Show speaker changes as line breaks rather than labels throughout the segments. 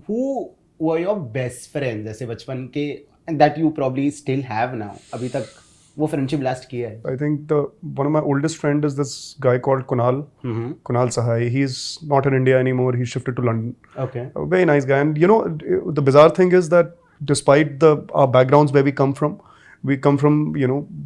Who were your best friends जैसे बचपन के and that you probably still have now? अभी तक वो friendship last किया है?
I think one of my oldest friend is this guy called Kunal. Kunal Sahai. He's not in India anymore. He shifted to London.
Okay.
A very nice guy. And you know, the bizarre thing is that despite our backgrounds where we come from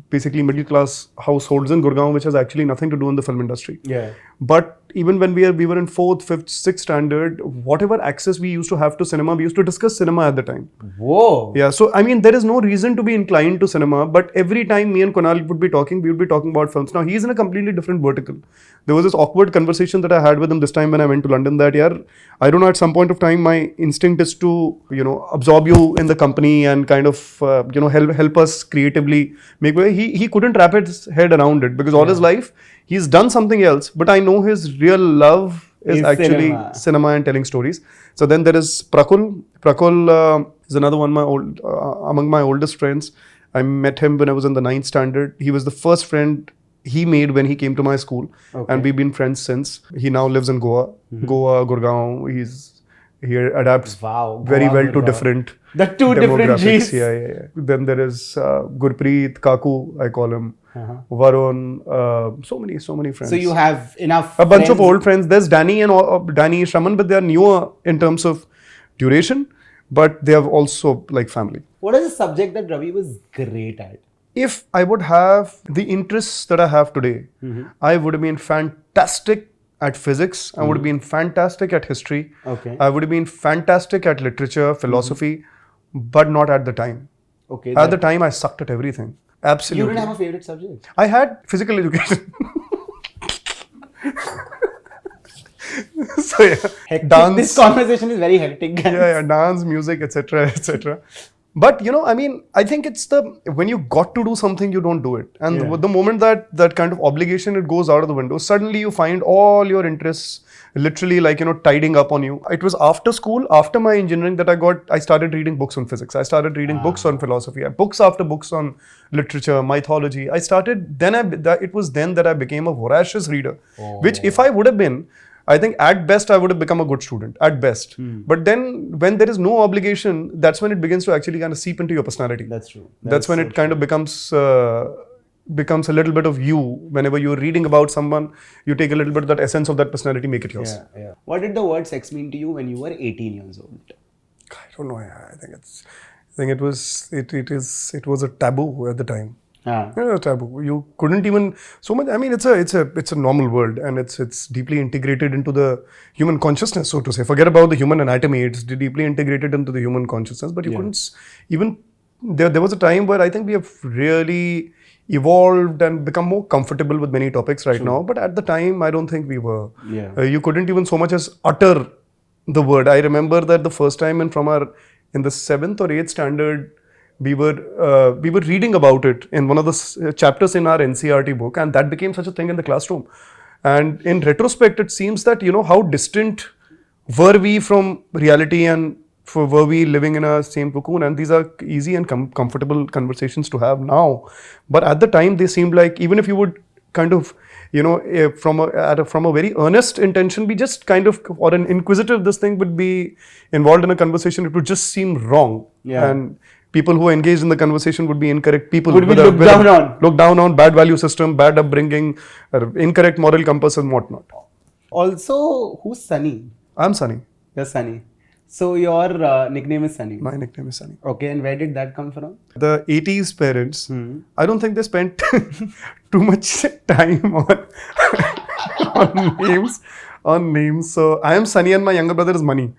basically middle class households in Gurgaon, which has actually nothing to do in the film industry.
Yeah.
But even when we were in 4th, 5th, 6th standard, whatever access we used to have to cinema, we used to discuss cinema at the time.
Whoa.
Yeah, so I mean, there is no reason to be inclined to cinema, but every time me and Kunal would be talking, we would be talking about films. Now, he's in a completely different vertical. There was this awkward conversation that I had with him this time when I went to London that, I don't know, at some point of time, my instinct is to, absorb you in the company and kind of, help us creatively make way. He couldn't wrap his head around it because all his life, he's done something else, but I know his real love is actually cinema and telling stories. So then there is Prakul. Prakul is another one among my oldest friends. I met him when I was in the 9th standard. He was the first friend he made when he came to my school, and we've been friends since. He now lives in Goa, Gurgaon. He adapts very well to different
the two different G's.
Yeah. Then there is Gurpreet, Kaku, I call him. Varun, so many friends.
So you have enough
a bunch of old friends. There's Danny Shravan, but they are newer in terms of duration, but they have also like family.
What is the subject that Ravi was great at?
If I would have the interests that I have today, I would have been fantastic at physics. I would have been fantastic at history.
Okay.
I would have been fantastic at literature, philosophy, but not at the time.
Okay.
At the time, I sucked at everything. Absolutely.
You didn't have a favorite subject?
I had physical education. So yeah, dance.
This conversation is very hectic, guys.
Yeah, dance, music, etc., etc. But I mean, I think it's when you got to do something, you don't do it. And the moment that kind of obligation, it goes out of the window, suddenly you find all your interests literally tidying up on you. It was after school, after my engineering that I started reading books on physics. I started reading books on philosophy, books after books on literature, mythology. It was then that I became a voracious reader, which if I would have been, I think at best I would have become a good student, at best. But then when there is no obligation, that's when it begins to actually kind of seep into your personality.
That's true.
That's when it kind of becomes a little bit of you. Whenever you're reading about someone, you take a little bit of that essence of that personality, make it yours.
Yeah. What did the word sex mean to you when you were 18 years old?
I don't know. I think it was a taboo at the time. Yeah, taboo. You couldn't even so much. I mean, it's a normal world, and it's deeply integrated into the human consciousness, so to say. Forget about the human anatomy; it's deeply integrated into the human consciousness. But you couldn't even. There was a time where I think we have really evolved and become more comfortable with many topics right now. But at the time, I don't think we were.
Yeah.
You couldn't even so much as utter the word. I remember that the first time in the 7th or 8th standard. We were reading about it in one of the chapters in our NCERT book, and that became such a thing in the classroom. And in retrospect, it seems that how distant were we from reality, and were we living in a same cocoon? And these are easy and comfortable conversations to have now. But at the time, they seemed like, even if you would kind of from a very earnest intention, be just kind of, or an inquisitive, this thing would be involved in a conversation, it would just seem wrong. And people who are engaged in the conversation would be incorrect people.
Would be looked
down on, bad value system, bad upbringing, incorrect moral compass and whatnot.
Also, who's Sunny?
I'm Sunny.
You're Sunny. So your nickname is Sunny?
My nickname is Sunny.
Okay, and where did that come from?
The 80s parents, I don't think they spent too much time on names. So I am Sunny and my younger brother is Money.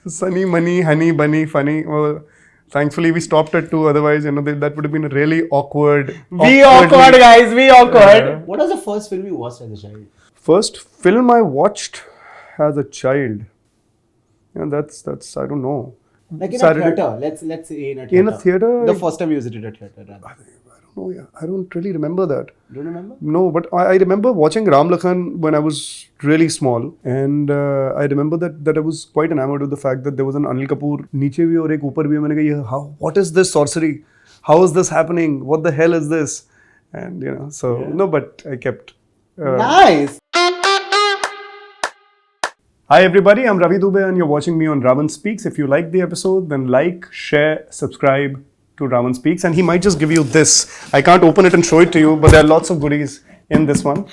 Sunny, Money, Honey, Bunny, Funny. Well, thankfully we stopped at 2. Otherwise, that would have been really awkward.
Be awkward, guys. Be awkward. What was the first film you watched as a child?
First film I watched as a child. That's I don't know.
Like in a theater. Let's say in a theater.
In a theater.
The first time you visited a theater.
No, I don't really remember that.
Don't remember?
No, but I remember watching Ram Lakhan when I was really small, and I remember that I was quite enamored with the fact that there was an Anil Kapoor niche bhi aur ek upar bhi. मैंने कहा, what is this sorcery? How is this happening? What the hell is this? And no, but I kept
Nice.
Hi everybody, I'm Ravi Dubey and you're watching me on RavanSpeaks. If you like the episode, then like, share, subscribe to RavanSpeaks, and he might just give you this. I can't open it and show it to you, but there are lots of goodies in this one.